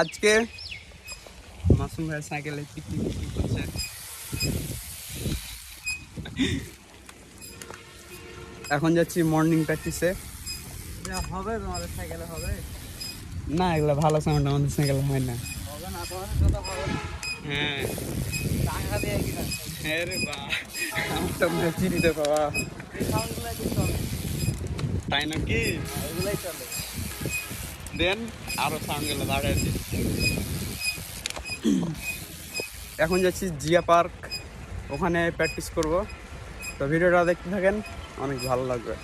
আজকে মাসুম ভাই সাইকেলে পিকনিক করছে। এখন যাচ্ছি মর্নিং প্র্যাকটিসে। হবে তোমাদের সাইকেলে হবে না, এগুলো ভালো সাউন্ড আমাদের সাইকেলে হয় না। হবে না তোমাদের কথা হবে না। হ্যাঁ টাকা দিয়ে কিনা হ্যাঁ রে বা আমার তো মনে চিনিতে পাওয়া এই সাউন্ডগুলাই তো চলে, তাই নাকি? এগুলাই চলে। দেন আরো সাউন্ড গুলো বাড়াই দিই। এখন যাচ্ছি জিয়া পার্ক, ওখানে প্র্যাকটিস করব। তো ভিডিওটা দেখতে থাকেন, অনেক ভালো লাগবে।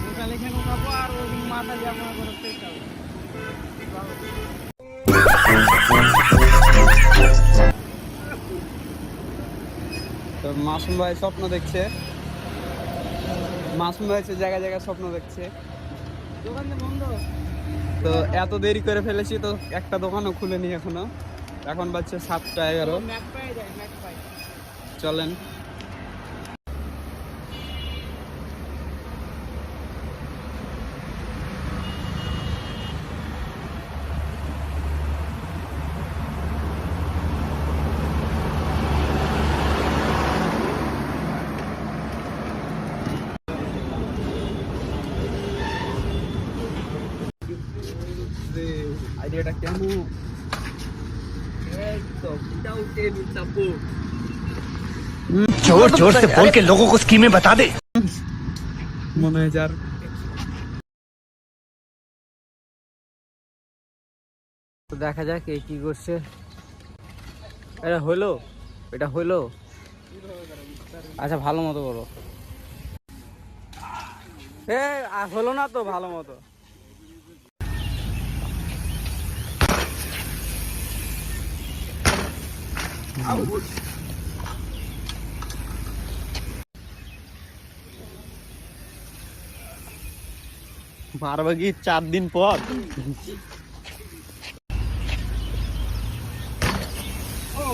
ওটা লিখে উঠাবো আর ওই মাথা দিয়ে আপনার করতে চাবো। তো মাসুম ভাই স্বপ্ন দেখছে, মাসুম ভাই জায়গায় জায়গায় স্বপ্ন দেখছে। দোকান তো বন্ধ। তো এত দেরি করে ফেলেছি, তো একটা দোকানও খুলেনি এখনো। এখন বাজছে 7:11। ম্যাক পাই যায়, ম্যাক পাই। চলেন। আইডিয়াটা কেমন? একদম উঠে চাপো। जोर जोर से बोल के लोगों को स्कीमें बता दे। মনে হয় যার তো দেখা যাক কে কি করছে। এটা হইলো, এটা হইলো। আচ্ছা ভালো মতো করো। এ হলো না তো ভালো মতো। মারবা কি 4 দিন পর? ও